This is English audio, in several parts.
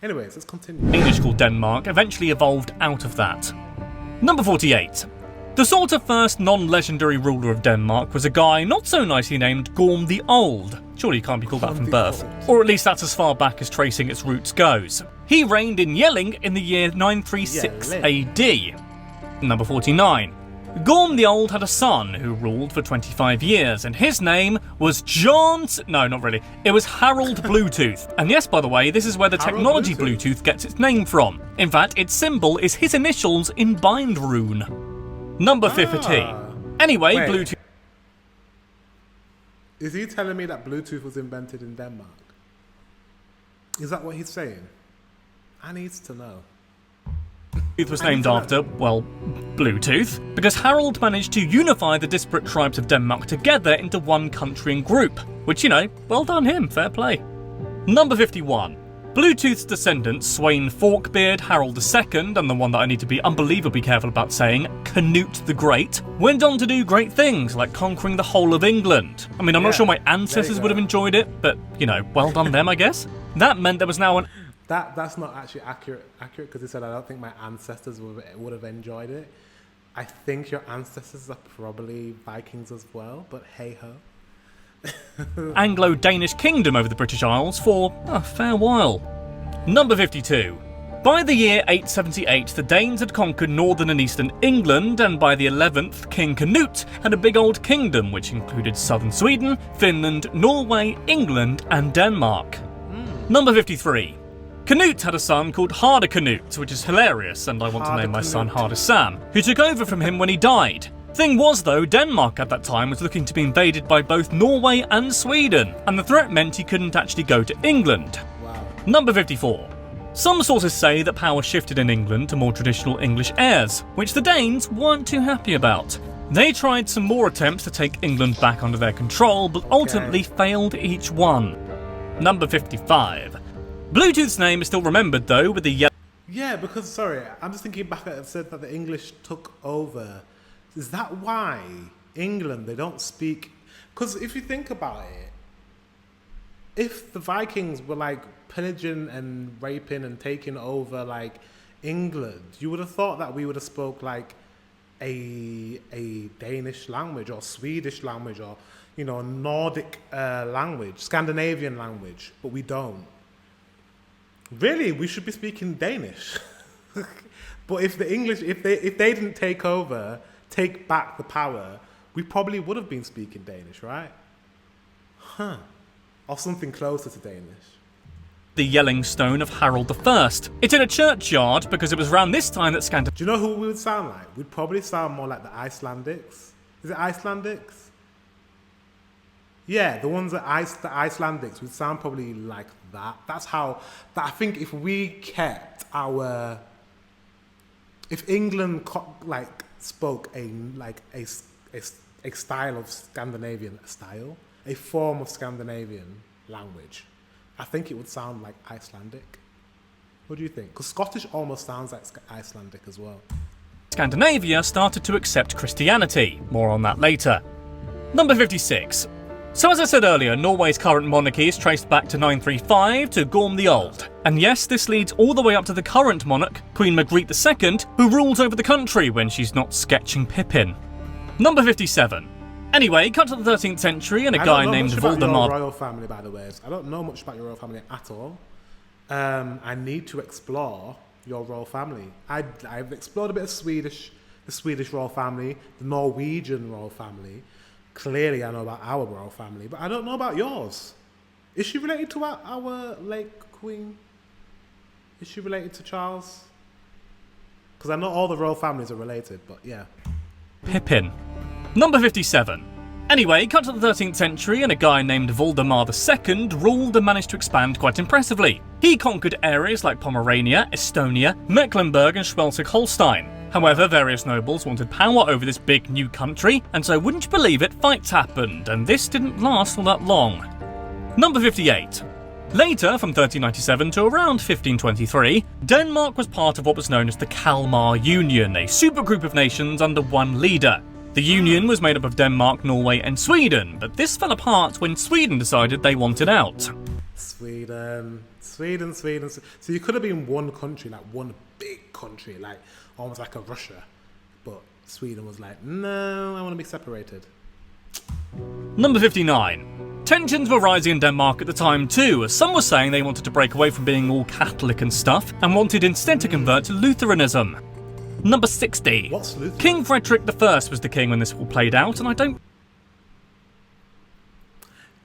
Anyways, let's continue. Danish called Denmark eventually evolved out of that. Number 48. The sort of first non-legendary ruler of Denmark was a guy not so nicely named Gorm the Old. Surely he can't be called that from birth. Or at least that's as far back as tracing its roots goes. He reigned in Jelling in the year 936 AD. Number 49. Gorm the Old had a son who ruled for 25 years, and his name was No, not really. It was Harald Bluetooth. And yes, by the way, this is where the technology Bluetooth gets its name from. In fact, its symbol is his initials in bind rune. Number 15. Anyway, Wait. Bluetooth... Is he telling me that Bluetooth was invented in Denmark? Is that what he's saying? I need to know. It was named after, well, Bluetooth, because Harald managed to unify the disparate tribes of Denmark together into one country and group, which, you know, well done him, fair play. Number 51. Bluetooth's descendants, Sweyn Forkbeard, Harald II, and the one that I need to be unbelievably careful about saying, Canute the Great, went on to do great things like conquering the whole of England. I mean, I'm not sure my ancestors would have enjoyed it, but, you know, well done them, I guess. That meant there was now an... That's not actually accurate because he said I don't think my ancestors would have enjoyed it. I think your ancestors are probably Vikings as well, but hey ho. Anglo-Danish kingdom over the British Isles for a fair while. Number 52. By the year 878, the Danes had conquered northern and eastern England, and by the 11th, King Canute had a big old kingdom which included southern Sweden, Finland, Norway, England, and Denmark. Number 53. Canute had a son called Harder Canute, which is hilarious, and I want to name my son Harder Sam, who took over from him when he died. Thing was though, Denmark at that time was looking to be invaded by both Norway and Sweden, and the threat meant he couldn't actually go to England. Wow. Number 54. Some sources say that power shifted in England to more traditional English heirs, which the Danes weren't too happy about. They tried some more attempts to take England back under their control, but ultimately failed each one. Number 55. Bluetooth's name is still remembered though with the yellow... Yeah, because, sorry, I'm just thinking back at it said that the English took over. Is that why England, they don't speak... Because if you think about it, if the Vikings were like pillaging and raping and taking over like England, you would have thought that we would have spoke like a Danish language or Swedish language or, you know, Nordic language, Scandinavian language, but we don't. Really, we should be speaking Danish. But if the English, if they didn't take over, take back the power, we probably would have been speaking Danish, right? Huh. Or something closer to Danish. The yelling stone of Harold I. It's in a churchyard because it was around this time that Scandinavia... Do you know who we would sound like? We'd probably sound more like the Icelandics. Is it Icelandics? Yeah, the ones that the Icelandics would sound probably like that. That's how... I think if we kept our... If England spoke a style of Scandinavian style, a form of Scandinavian language, I think it would sound like Icelandic. What do you think? Because Scottish almost sounds like Icelandic as well. Scandinavia started to accept Christianity. More on that later. Number 56. So as I said earlier, Norway's current monarchy is traced back to 935 to Gorm the Old. And yes, this leads all the way up to the current monarch, Queen Margrethe II, who rules over the country when she's not sketching Pippin. Number 57. Anyway, cut to the 13th century and a guy named Voldemar... I don't know much about your royal family, by the way. I don't know much about your royal family at all. I need to explore your royal family. I've explored a bit of the Swedish royal family, the Norwegian royal family. Clearly, I know about our royal family, but I don't know about yours. Is she related to our late queen? Is she related to Charles? Because I know all the royal families are related, but yeah. Pippin. Number 57. Anyway, cut to the 13th century and a guy named Voldemar II ruled and managed to expand quite impressively. He conquered areas like Pomerania, Estonia, Mecklenburg and Schleswig-Holstein. However, various nobles wanted power over this big new country, and so wouldn't you believe it, fights happened, and this didn't last all that long. Number 58. Later, from 1397 to around 1523, Denmark was part of what was known as the Calmar Union, a supergroup of nations under one leader. The union was made up of Denmark, Norway and Sweden, but this fell apart when Sweden decided they wanted out. Sweden. Sweden. So you could have been one country, like one big country, like almost like a Russia. But Sweden was like, no, I want to be separated. Number 59. Tensions were rising in Denmark at the time too, as some were saying they wanted to break away from being all Catholic and stuff, and wanted instead to convert to Lutheranism. Number 60. What's Lutheran? King Frederick I was the king when this all played out, and I don't...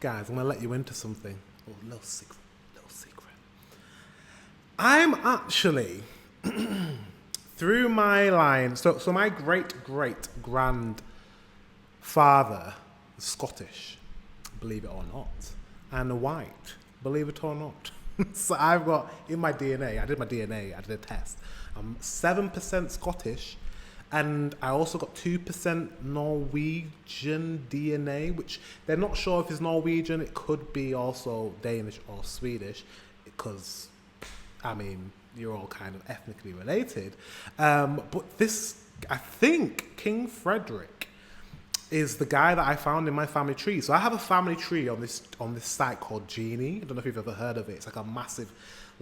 Guys, I'm going to let you into something. Oh, little secret. I'm actually, through my line, so my great-great-grandfather is Scottish, believe it or not, and white, believe it or not. So I've got, in my DNA, I did a test, I'm 7% Scottish, and I also got 2% Norwegian DNA, which they're not sure if it's Norwegian. It could be also Danish or Swedish, because, I mean, you're all kind of ethnically related. But this, I think King Frederick is the guy that I found in my family tree. So I have a family tree on this site called Genie. I don't know if you've ever heard of it. It's like a massive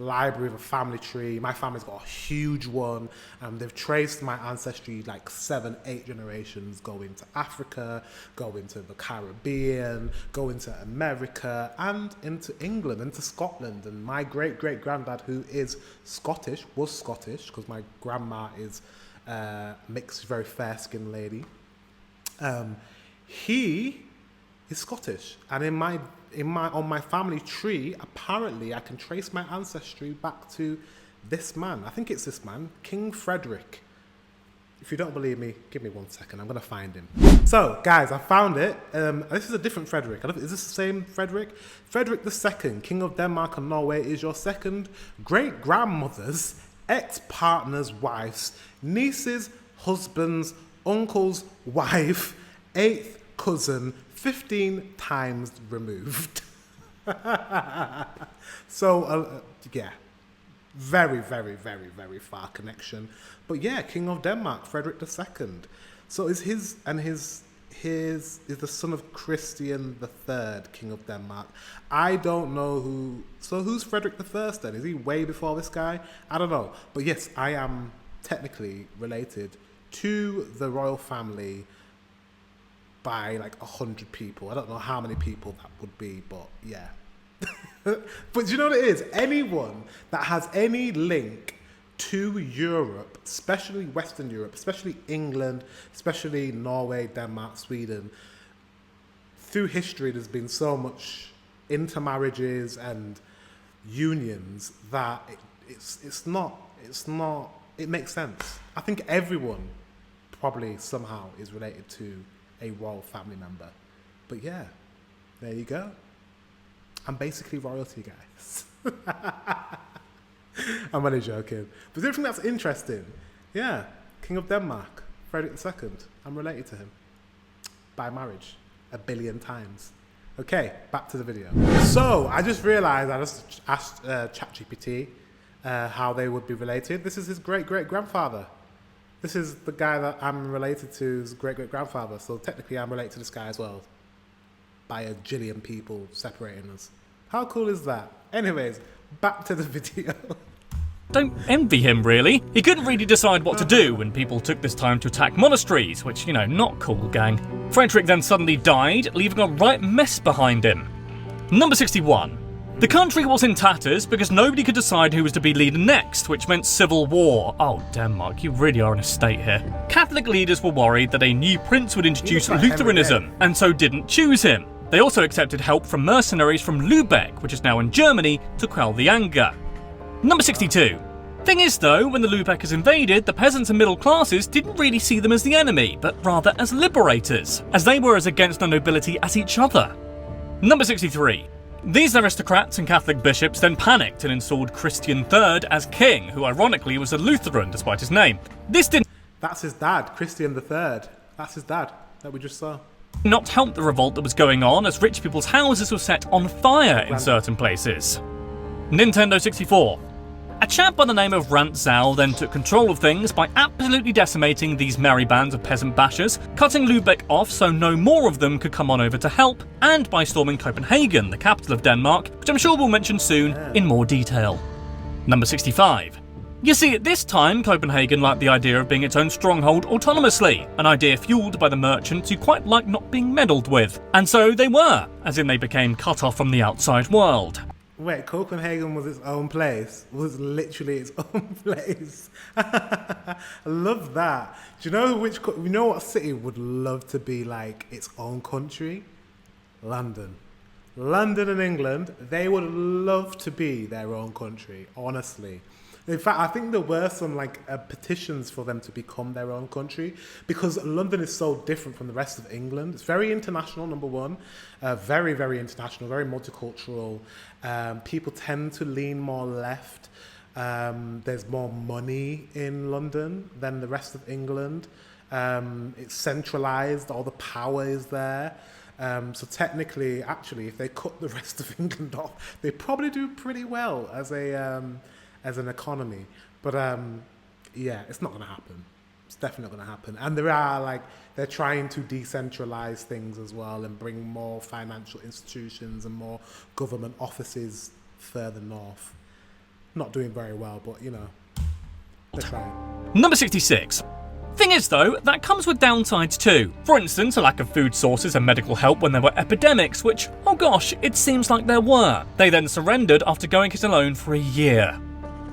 library of a family tree. My family's got a huge one. They've traced my ancestry like 7-8 generations, going to Africa, going to the Caribbean, going to America, and into England, into Scotland. And my great-great-granddad, who is Scottish, was Scottish, because my grandma is mixed, very fair-skinned lady. He is Scottish, and on my family tree, apparently I can trace my ancestry back to this man. I think it's this man, King Frederick. If you don't believe me, give me 1 second. I'm gonna find him. So, guys, I found it. This is a different Frederick. Is this the same Frederick? Frederick II, King of Denmark and Norway, is your second great-grandmother's ex-partner's wife's niece's husband's uncle's wife, 8th cousin, 15 times removed. So, yeah, very, very, very, very far connection. But yeah, King of Denmark, Frederick II. So is the son of Christian III, King of Denmark. I don't know who. So who's Frederick I then? Is he way before this guy? I don't know. But yes, I am technically related to the royal family by like 100 people. I don't know how many people that would be, but yeah. But do you know what it is? Anyone that has any link to Europe, especially Western Europe, especially England, especially Norway, Denmark, Sweden, through history there's been so much intermarriages and unions that it makes sense. I think everyone probably somehow is related to a royal family member. But yeah, there you go. I'm basically royalty, guys. I'm only joking. But the other thing that's interesting, yeah, King of Denmark, Frederick II, I'm related to him by marriage 1 billion times. Okay, back to the video. So I just realized, I just asked ChatGPT how they would be related. This is his great-great-grandfather. This is the guy that I'm related to, his great-great-grandfather. So technically I'm related to this guy as well, by a jillion people separating us. How cool is that? Anyways, back to the video. Don't envy him, really. He couldn't really decide what to do when people took this time to attack monasteries, which, you know, not cool, gang. Frederick then suddenly died, leaving a right mess behind him. Number 61. The country was in tatters because nobody could decide who was to be leader next, which meant civil war. Oh, Denmark, you really are in a state here. Catholic leaders were worried that a new prince would introduce Lutheranism, and so didn't choose him. They also accepted help from mercenaries from Lübeck, which is now in Germany, to quell the anger. Number 62. Thing is though, when the Lübeckers invaded, the peasants and middle classes didn't really see them as the enemy, but rather as liberators, as they were as against the nobility as each other. Number 63. These aristocrats and Catholic bishops then panicked and installed Christian III as king, who ironically was a Lutheran despite his name. This did That's his dad, Christian III. That's his dad that we just saw. Not help the revolt that was going on, as rich people's houses were set on fire in certain places. Nintendo 64. A chap by the name of Rantzau then took control of things by absolutely decimating these merry bands of peasant bashers, cutting Lubeck off so no more of them could come on over to help, and by storming Copenhagen, the capital of Denmark, which I'm sure we'll mention soon in more detail. Number 65. You see, at this time, Copenhagen liked the idea of being its own stronghold autonomously, an idea fueled by the merchants who quite liked not being meddled with. And so they were, as in they became cut off from the outside world. Wait, Copenhagen was its own place? Was literally its own place? I love that. Do you know what city would love to be like its own country? London. London and England, they would love to be their own country, honestly. In fact, I think there were some petitions for them to become their own country because London is so different from the rest of England. It's very international, number one. Very, very international, very multicultural. People tend to lean more left. There's more money in London than the rest of England. It's centralised, all the power is there. So technically, actually, if they cut the rest of England off, they probably do pretty well as an economy. But yeah, it's not going to happen. It's definitely not going to happen. And they're trying to decentralize things as well and bring more financial institutions and more government offices further north. Not doing very well, but they're trying. Number 66. Thing is though, that comes with downsides too. For instance, a lack of food sources and medical help when there were epidemics, which, oh gosh, it seems like there were. They then surrendered after going it alone for a year.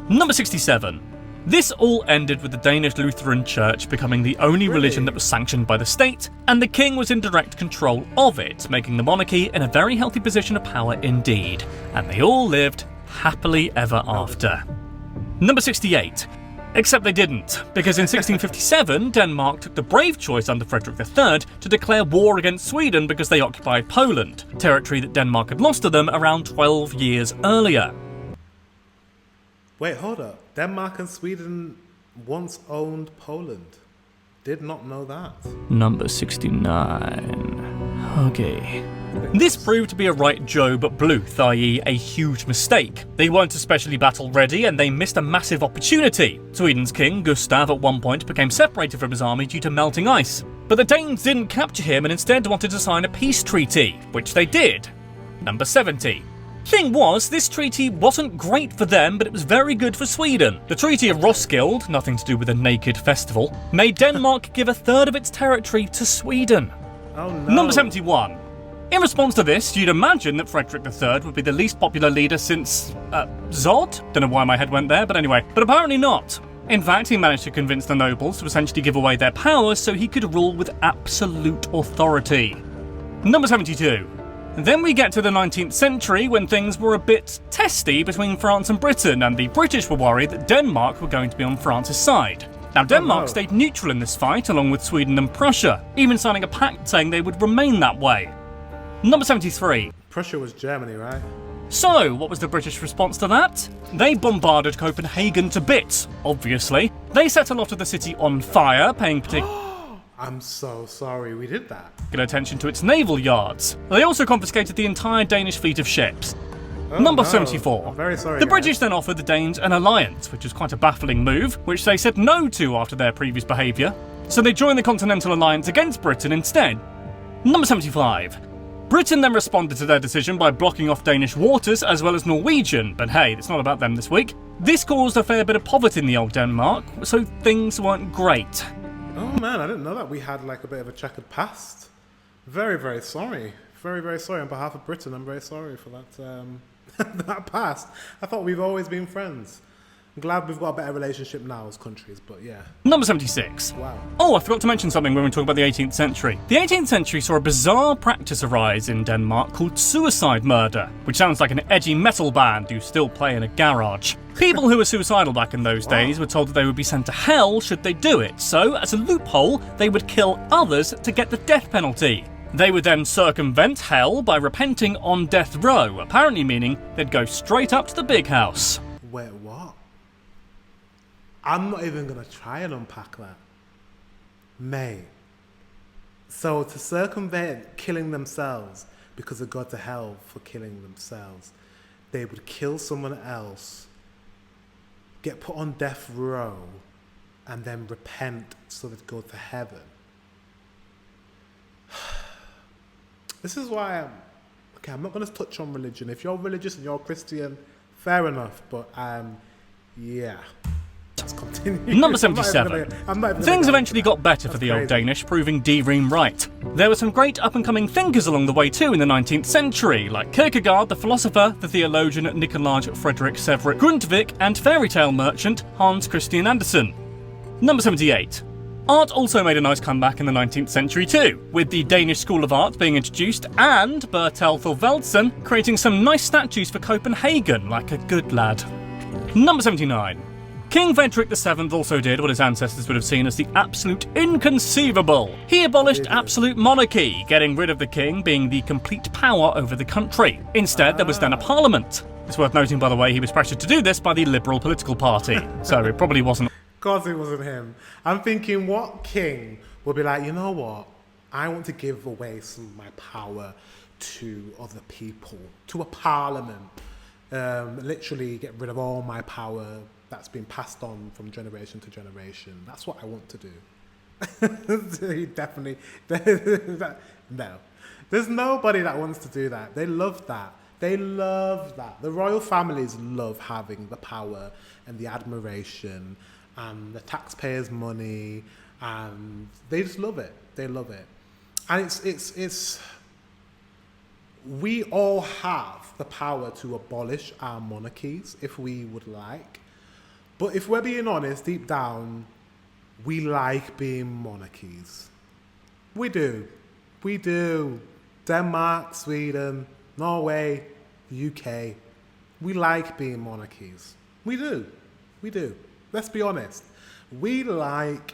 Number 67. This all ended with the Danish Lutheran Church becoming the only religion that was sanctioned by the state, and the king was in direct control of it, making the monarchy in a very healthy position of power indeed. And they all lived happily ever after. Number 68. Except they didn't, because in 1657, Denmark took the brave choice under Frederick III to declare war against Sweden because they occupied Poland, territory that Denmark had lost to them around 12 years earlier. Wait, hold up. Denmark and Sweden once owned Poland. Did not know that. Number 69. Okay. This proved to be a right Job Bluth, i.e. a huge mistake. They weren't especially battle ready and they missed a massive opportunity. Sweden's king, Gustav, at one point became separated from his army due to melting ice. But the Danes didn't capture him and instead wanted to sign a peace treaty, which they did. Number 70. Thing was, this treaty wasn't great for them, but it was very good for Sweden. The Treaty of Roskilde, nothing to do with a naked festival, made Denmark give a third of its territory to Sweden. Oh no. Number 71. In response to this, you'd imagine that Frederick III would be the least popular leader since, Zod? Don't know why my head went there, but anyway. But apparently not. In fact, he managed to convince the nobles to essentially give away their powers so he could rule with absolute authority. Number 72. Then we get to the 19th century when things were a bit testy between France and Britain, and the British were worried that Denmark were going to be on France's side. Now, Denmark stayed neutral in this fight, along with Sweden and Prussia, even signing a pact saying they would remain that way. Number 73. Prussia was Germany, right? So, what was the British response to that? They bombarded Copenhagen to bits, obviously. They set a lot of the city on fire, paying particular I'm so sorry we did that. attention to its naval yards. They also confiscated the entire Danish fleet of ships. Number 74. I'm very sorry. The British then offered the Danes an alliance, which was quite a baffling move, which they said no to after their previous behaviour. So they joined the Continental Alliance against Britain instead. Number 75. Britain then responded to their decision by blocking off Danish waters as well as Norwegian, but hey, it's not about them this week. This caused a fair bit of poverty in the old Denmark, so things weren't great. Oh man, I didn't know that we had a bit of a checkered past. Very, very sorry. Very, very sorry. On behalf of Britain, I'm very sorry for that that past. I thought we've always been friends. I'm glad we've got a better relationship now as countries, but yeah. Number 76. Wow. Oh, I forgot to mention something when we were talking about the 18th century. The 18th century saw a bizarre practice arise in Denmark called suicide murder, which sounds like an edgy metal band you still play in a garage. People who were suicidal back in those days were told that they would be sent to hell should they do it, so as a loophole, they would kill others to get the death penalty. They would then circumvent hell by repenting on death row, apparently meaning they'd go straight up to the big house. Wait, what? I'm not even going to try and unpack that. Mate. So to circumvent killing themselves because they go to hell for killing themselves, they would kill someone else get put on death row and then repent so they go to heaven. This is why I'm not going to touch on religion. If you're religious and you're Christian, fair enough. But yeah. Let's continue. Number 77. Things eventually got better for the old Danish, proving D-Ream right. There were some great up-and-coming thinkers along the way too in the 19th century, like Kierkegaard, the philosopher, the theologian Nicolaj Fredrik Severin Grundtvig, and fairy tale merchant Hans Christian Andersen. Number 78. Art also made a nice comeback in the 19th century too, with the Danish School of Art being introduced and Bertel Thorvaldsen creating some nice statues for Copenhagen like a good lad. Number 79. King Frederick VII also did what his ancestors would have seen as the absolute inconceivable. He abolished absolute monarchy, getting rid of the king being the complete power over the country. Instead, there was then a parliament. It's worth noting, by the way, he was pressured to do this by the Liberal political party, so it probably wasn't. Of course it wasn't him. I'm thinking, what king would be like, you know what? I want to give away some of my power to other people, to a parliament. Literally get rid of all my power that's been passed on from generation to generation. That's what I want to do. He definitely... No. There's nobody that wants to do that. They love that. They love that. The royal families love having the power and the admiration and the taxpayers' money, and they just love it. They love it. And it's we all have the power to abolish our monarchies if we would like. But if we're being honest, deep down, we like being monarchies. We do. We do. Denmark, Sweden, Norway, the UK. We like being monarchies. We do. We do. Let's be honest. We like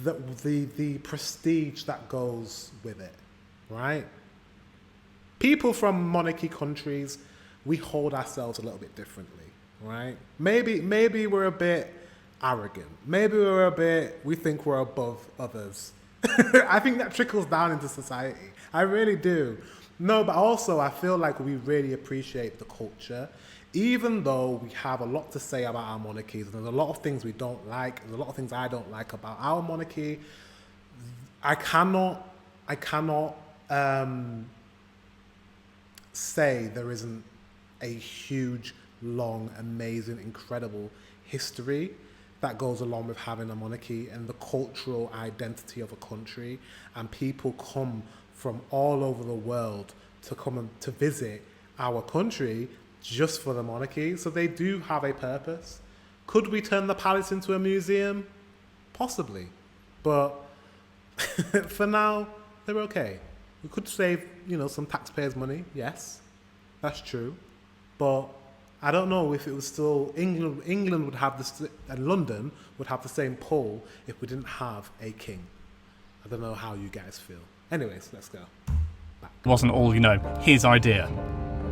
the prestige that goes with it, right? People from monarchy countries, we hold ourselves a little bit differently. Right? Maybe we're a bit arrogant. Maybe we think we're above others. I think that trickles down into society. I really do. No, but also I feel like we really appreciate the culture. Even though we have a lot to say about our monarchies, and there's a lot of things we don't like, there's a lot of things I don't like about our monarchy, I cannot say there isn't a huge, long, amazing, incredible history that goes along with having a monarchy and the cultural identity of a country. And people come from all over the world to come and to visit our country just for the monarchy. So they do have a purpose. Could we turn the palace into a museum? Possibly. But for now, they're okay. We could save, some taxpayers' money. Yes, that's true. But I don't know if it was still England would have this, and London would have the same pull if we didn't have a king. I don't know how you guys feel. Anyways, let's go. Back. Wasn't all, his idea.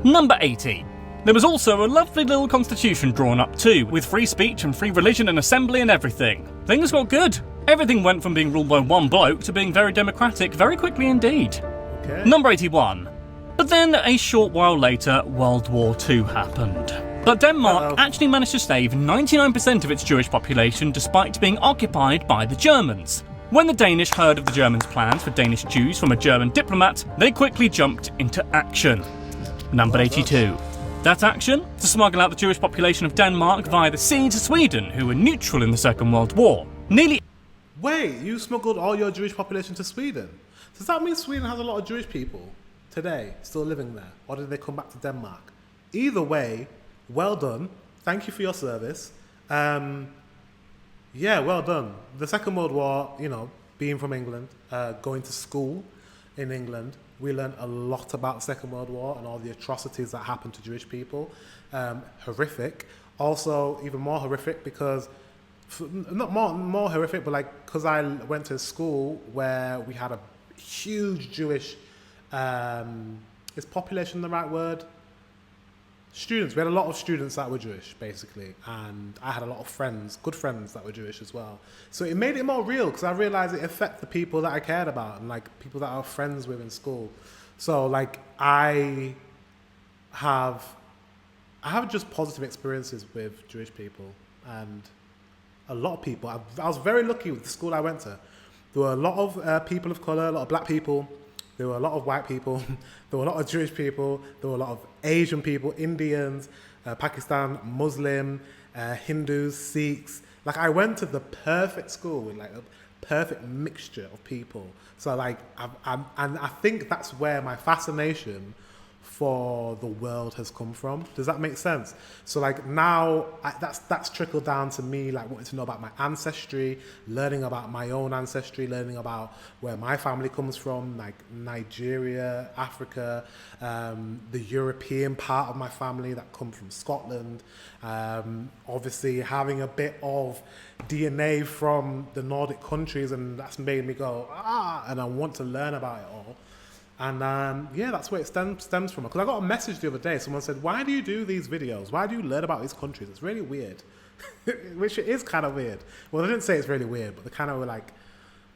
Number 80. There was also a lovely little constitution drawn up too, with free speech and free religion and assembly and everything. Things got good. Everything went from being ruled by one bloke to being very democratic very quickly indeed. Okay. Number 81. But then, a short while later, World War II happened. But Denmark actually managed to save 99% of its Jewish population despite being occupied by the Germans. When the Danish heard of the Germans' plans for Danish Jews from a German diplomat, they quickly jumped into action. Number 82. That action? To smuggle out the Jewish population of Denmark via the sea to Sweden, who were neutral in the Second World War. Wait, you smuggled all your Jewish population to Sweden? Does that mean Sweden has a lot of Jewish people today still living there? Or did they come back to Denmark? Either way, well done. Thank you for your service. Yeah, well done. The Second World War, being from England, going to school in England, we learned a lot about the Second World War and all the atrocities that happened to Jewish people. Horrific. Also, even more horrific because, not more horrific, but because I went to school where we had a huge Jewish, is population the right word? Students. We had a lot of students that were Jewish, basically, and I had a lot of friends, good friends that were Jewish as well. So it made it more real because I realized it affected the people that I cared about and people that I was friends with in school. So I have just positive experiences with Jewish people, and a lot of people. I was very lucky with the school I went to. There were a lot of people of colour, a lot of black people. There were a lot of white people. There were a lot of Jewish people. There were a lot of Asian people, Indians, Pakistan, Muslim, Hindus, Sikhs. Like, I went to the perfect school with like a perfect mixture of people. So like, and I think that's where my fascination for the world has come from. Does that make sense? So like now that's trickled down to me, like wanting to know about my ancestry, learning about my own ancestry, learning about where my family comes from, like Nigeria, Africa, the European part of my family that come from Scotland, obviously having a bit of DNA from the Nordic countries, and that's made me go, and I want to learn about it all. And yeah, that's where it stems from. Because I got a message the other day. Someone said, why do you do these videos? Why do you learn about these countries? It's really weird. Which it is kind of weird. Well, they didn't say it's really weird, but they kind of were like,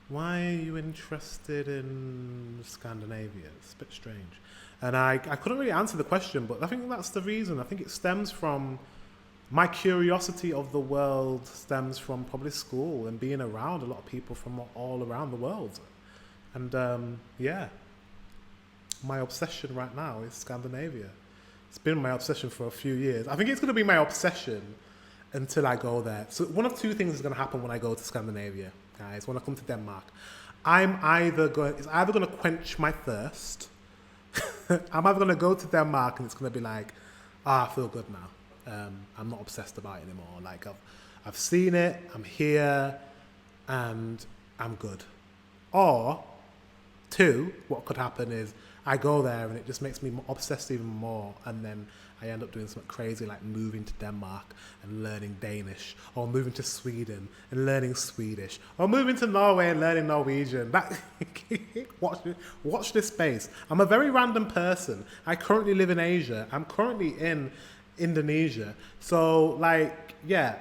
why are you interested in Scandinavia? It's a bit strange. And I couldn't really answer the question, but I think that's the reason. I think it stems from my curiosity of the world, stems from probably school and being around a lot of people from all around the world. And yeah. My obsession right now is Scandinavia. It's been my obsession for a few years. I think it's going to be my obsession until I go there. So one of two things is going to happen when I go to Scandinavia, guys. When I come to Denmark, it's either going to quench my thirst. I'm either going to go to Denmark and it's going to be like, I feel good now. I'm not obsessed about it anymore. Like I've seen it. I'm here, and I'm good. Or two, what could happen is I go there and it just makes me obsessed even more, and then I end up doing something crazy like moving to Denmark and learning Danish, or moving to Sweden and learning Swedish, or moving to Norway and learning Norwegian. Watch this space. I'm a very random person. I currently live in Asia. I'm currently in Indonesia. So like, yeah,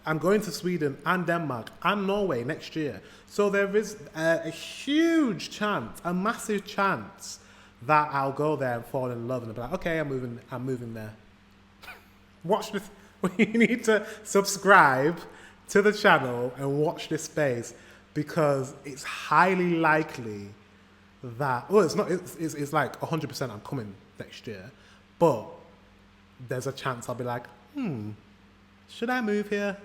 I'm going to Sweden and Denmark and Norway next year. So there is a huge chance, a massive chance that I'll go there and fall in love and be like, okay, I'm moving there. Watch this. You need to subscribe to the channel and watch this space, because it's highly likely that, well, it's not, it's like 100% I'm coming next year, but there's a chance I'll be like, should I move here?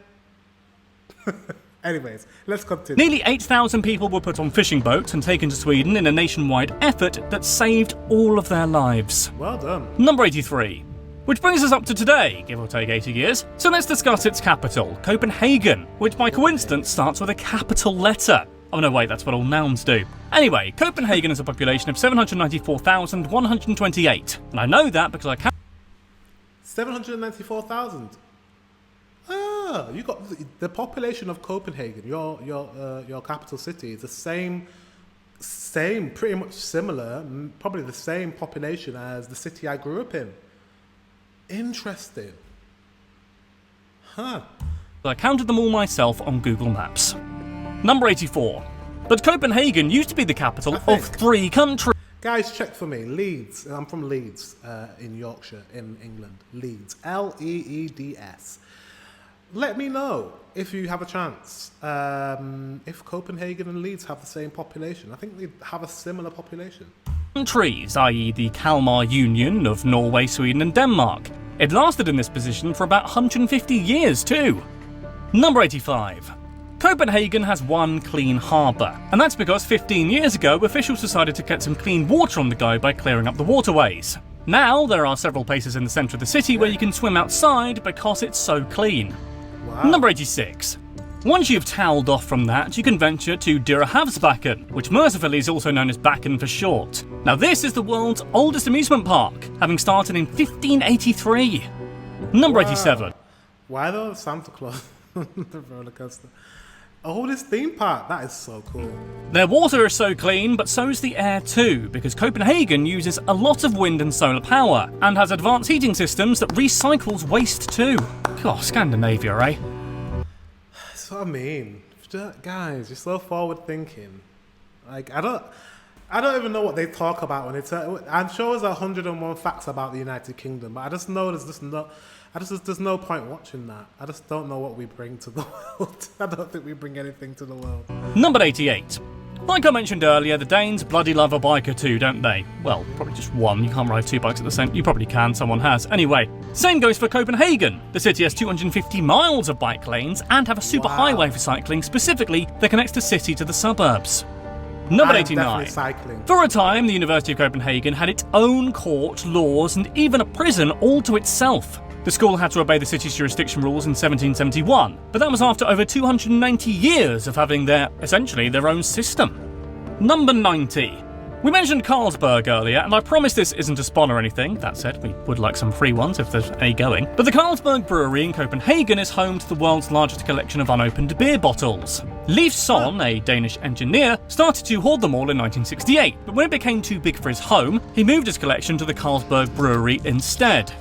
Anyways, let's continue. Nearly 8,000 people were put on fishing boats and taken to Sweden in a nationwide effort that saved all of their lives. Well done. Number 83. Which brings us up to today, give or take 80 years. So let's discuss its capital, Copenhagen, which by coincidence starts with a capital letter. Oh no, wait, that's what all nouns do. Anyway, Copenhagen has a population of 794,128. And I know that because I can... 794,000? Ah, you got the population of Copenhagen, your capital city, is the same, pretty much similar, probably the same population as the city I grew up in. Interesting. Huh. I counted them all myself on Google Maps. Number 84. But Copenhagen used to be the capital of 3 countries. Guys, check for me. Leeds. I'm from Leeds, in Yorkshire, in England. Leeds. Leeds. Let me know if you have a chance. If Copenhagen and Leeds have the same population. I think they have a similar population. Countries, i.e. the Calmar Union of Norway, Sweden and Denmark. It lasted in this position for about 150 years too. Number 85. Copenhagen has one clean harbour, and that's because 15 years ago officials decided to get some clean water on the go by clearing up the waterways. Now there are several places in the centre of the city where you can swim outside because it's so clean. Wow. Number 86. Once you've towelled off from that, you can venture to Dyrehavsbakken, which mercifully is also known as Bakken for short. Now this is the world's oldest amusement park, having started in 1583. Number 87. Why though? Santa Claus. The roller coaster. Oldest theme park. That is so cool. Their water is so clean, but so is the air too, because Copenhagen uses a lot of wind and solar power, and has advanced heating systems that recycles waste too. God, Scandinavia, eh? That's what I mean. Guys, you're so forward thinking. Like, I don't even know what they talk about when it's. I'm sure there's 101 facts about the United Kingdom, but I just know there's just not. There's no point watching that. I just don't know what we bring to the world. I don't think we bring anything to the world. Number 88. Like I mentioned earlier, the Danes bloody love a bike or two, don't they? Well, probably just one. You can't ride two bikes at the same... You probably can, someone has. Anyway, same goes for Copenhagen. The city has 250 miles of bike lanes and have a super highway for cycling, specifically that connects the city to the suburbs. Number 89. For a time, the University of Copenhagen had its own court, laws, and even a prison all to itself. The school had to obey the city's jurisdiction rules in 1771, but that was after over 290 years of having essentially their own system. Number 90. We mentioned Carlsberg earlier, and I promise this isn't a spawn or anything. That said, we would like some free ones if there's any going. But the Carlsberg Brewery in Copenhagen is home to the world's largest collection of unopened beer bottles. Leif Son, a Danish engineer, started to hoard them all in 1968, but when it became too big for his home, he moved his collection to the Carlsberg Brewery instead.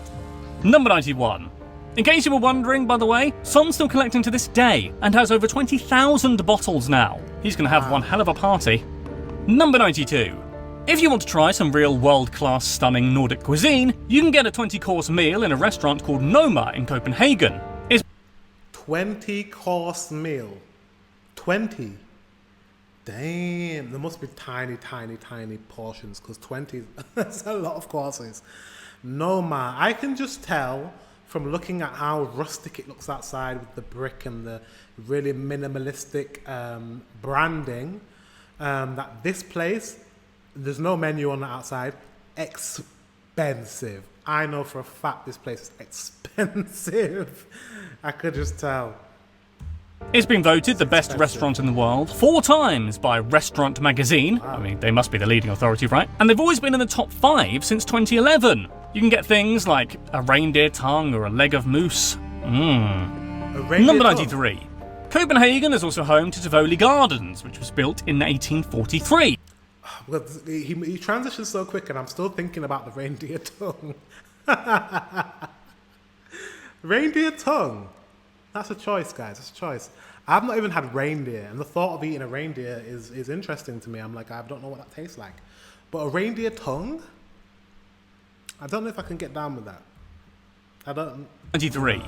Number 91. In case you were wondering, by the way, Son's still collecting to this day and has over 20,000 bottles now. He's going to have one hell of a party. Number 92. If you want to try some real world-class stunning Nordic cuisine, you can get a 20-course meal in a restaurant called Noma in Copenhagen. 20-course meal. 20? Damn, there must be tiny portions, because 20 is a lot of courses. Noma, I can just tell from looking at how rustic it looks outside with the brick and the really minimalistic branding, that this place, there's no menu on the outside, expensive. I know for a fact this place is expensive. I could just tell. It's been voted the best restaurant in the world 4 times by Restaurant Magazine. Wow. I mean, they must be the leading authority, right? And they've always been in the top 5 since 2011. You can get things like a reindeer tongue or a leg of moose. Number 93. Copenhagen is also home to Tivoli Gardens, which was built in 1843. Well, he transitions so quick, and I'm still thinking about the reindeer tongue. Reindeer tongue. That's a choice, guys. That's a choice. I've not even had reindeer, and the thought of eating a reindeer is interesting to me. I'm like, I don't know what that tastes like. But a reindeer tongue? I don't know if I can get down with that. I don't... 93.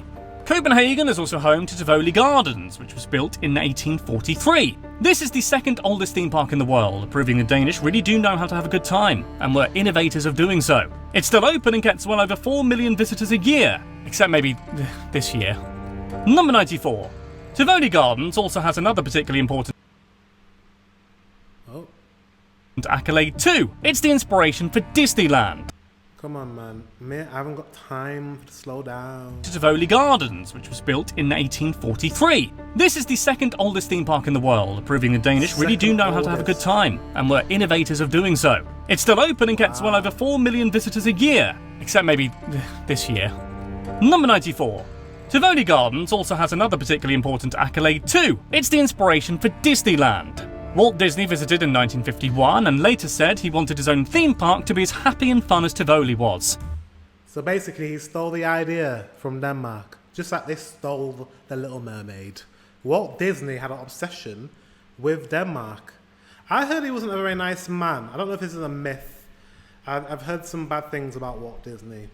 Copenhagen is also home to Tivoli Gardens, which was built in 1843. This is the second oldest theme park in the world, proving the Danish really do know how to have a good time, and were innovators of doing so. It's still open and gets well over 4 million visitors a year, except maybe this year. Number 94. Tivoli Gardens also has another particularly important accolade too. It's the inspiration for Disneyland. Come on, man. I haven't got time to slow down. Tivoli Gardens, which was built in 1843. This is the second oldest theme park in the world, proving the Danish really do know how to have a good time, and were innovators of doing so. It's still open and gets well over 4 million visitors a year, except maybe this year. Number 94. Tivoli Gardens also has another particularly important accolade too. It's the inspiration for Disneyland. Walt Disney visited in 1951 and later said he wanted his own theme park to be as happy and fun as Tivoli was. So basically he stole the idea from Denmark, just like they stole The Little Mermaid. Walt Disney had an obsession with Denmark. I heard he wasn't a very nice man. I don't know if this is a myth. I've heard some bad things about Walt Disney.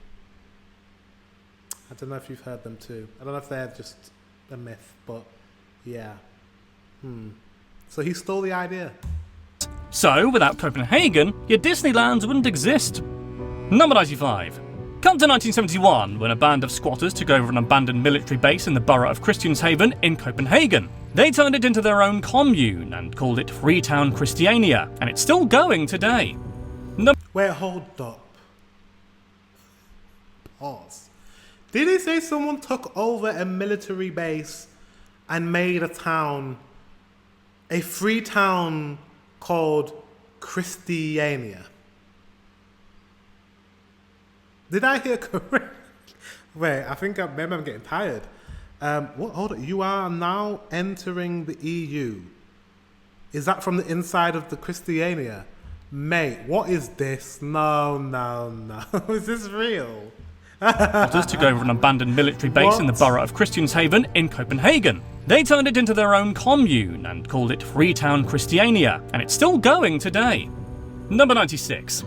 I don't know if you've heard them too. I don't know if they're just a myth, but yeah. So he stole the idea. So, without Copenhagen, your Disneylands wouldn't exist. Number 95. Come to 1971, when a band of squatters took over an abandoned military base in the borough of Christianshavn in Copenhagen. They turned it into their own commune and called it Town Christiania, and it's still going today. Wait, hold up. Pause. Did he say someone took over a military base and made a free town called Christiania? Did I hear correct? Wait, I think maybe I'm getting tired. Hold on. You are now entering the EU. Is that from the inside of the Christiania? Mate, what is this? No. Is this real? Others took over an abandoned military base in the borough of Christianshavn in Copenhagen. They turned it into their own commune and called it Town Christiania, and it's still going today. Number 96.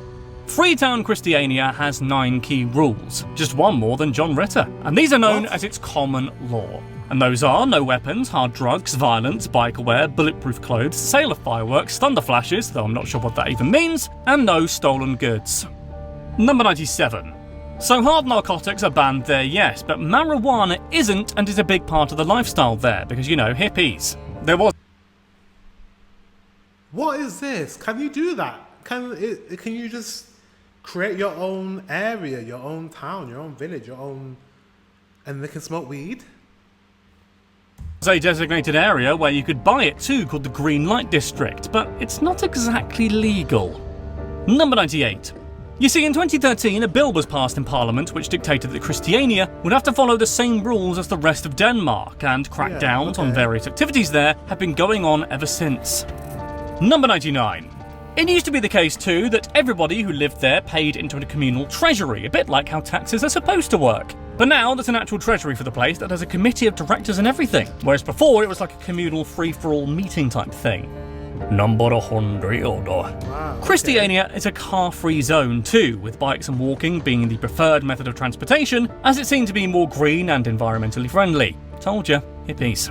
Town Christiania has 9 key rules, just one more than John Ritter, and these are known as its common law. And those are no weapons, hard drugs, violence, bike wear, bulletproof clothes, sale of fireworks, thunder flashes, though I'm not sure what that even means, and no stolen goods. Number 97. So hard narcotics are banned there, yes, but marijuana isn't, and is a big part of the lifestyle there, because, you know, hippies. There was... What is this? Can you do that? Can you just create your own area, your own town, your own village, your own... and they can smoke weed? A designated area where you could buy it too, called the Green Light District, but it's not exactly legal. Number 98. You see, in 2013 a bill was passed in Parliament which dictated that Christiania would have to follow the same rules as the rest of Denmark, and crackdowns on various activities there have been going on ever since. Number 99. It used to be the case too that everybody who lived there paid into a communal treasury, a bit like how taxes are supposed to work. But now there's an actual treasury for the place that has a committee of directors and everything, whereas before it was like a communal free-for-all meeting type thing. Number 100. Wow, Christiania is a car-free zone too, with bikes and walking being the preferred method of transportation, as it seemed to be more green and environmentally friendly. Told ya, hippies.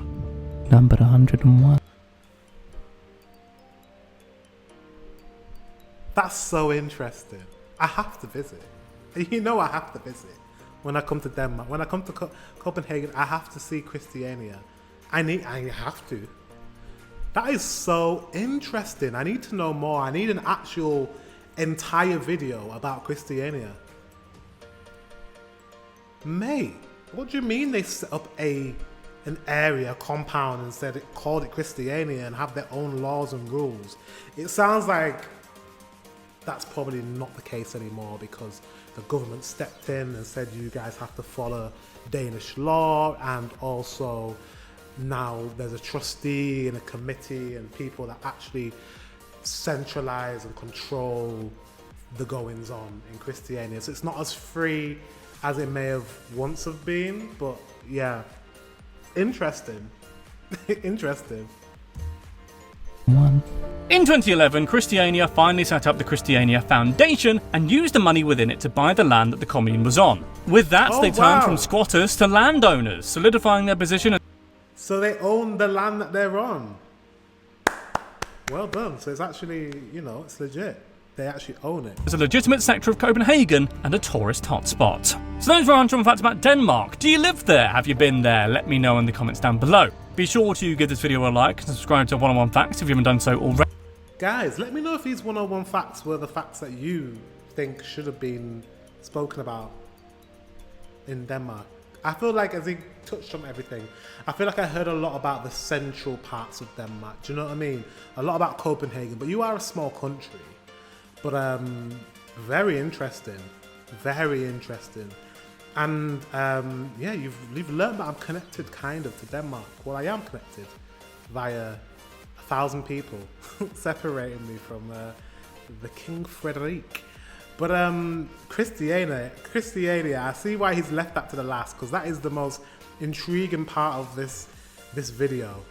Number 101. That's so interesting. I have to visit. You know I have to visit. When I come to Denmark, when I come to Copenhagen, I have to see Christiania. I have to. That is so interesting. I need to know more. I need an actual entire video about Christiania. Mate, what do you mean they set up an area, a compound, and called it Christiania and have their own laws and rules? It sounds like that's probably not the case anymore because the government stepped in and said you guys have to follow Danish law, and also now there's a trustee and a committee and people that actually centralize and control the goings on in Christiania. So it's not as free as it may have once have been, but yeah, interesting. Interesting. In 2011, Christiania finally set up the Christiania Foundation and used the money within it to buy the land that the commune was on. With that, they turned from squatters to landowners, solidifying their position. So they own the land that they're on. Well done. So it's actually, you know, it's legit. They actually own it. It's a legitimate sector of Copenhagen and a tourist hotspot. So those were 100 facts about Denmark. Do you live there? Have you been there? Let me know in the comments down below. Be sure to give this video a like and subscribe to 101 Facts if you haven't done so already. Guys, let me know if these 101 facts were the facts that you think should have been spoken about in Denmark. I feel like, as he touched on everything, I feel like I heard a lot about the central parts of Denmark. Do you know what I mean? A lot about Copenhagen, but you are a small country. But very interesting. Very interesting. And yeah, you've learned that I'm connected kind of to Denmark. Well, I am connected via 1,000 people separating me from the King Fredrik. But Christiania, I see why he's left that to the last, because that is the most intriguing part of this video.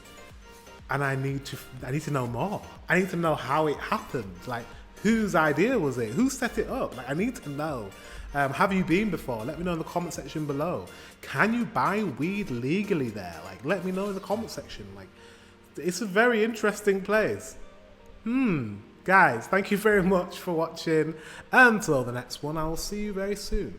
And I need to know more. I need to know how it happened. Like, whose idea was it? Who set it up? Like, I need to know. Have you been before? Let me know in the comment section below. Can you buy weed legally there? Like, let me know in the comment section. Like, it's a very interesting place. Guys, thank you very much for watching. Until the next one, I will see you very soon.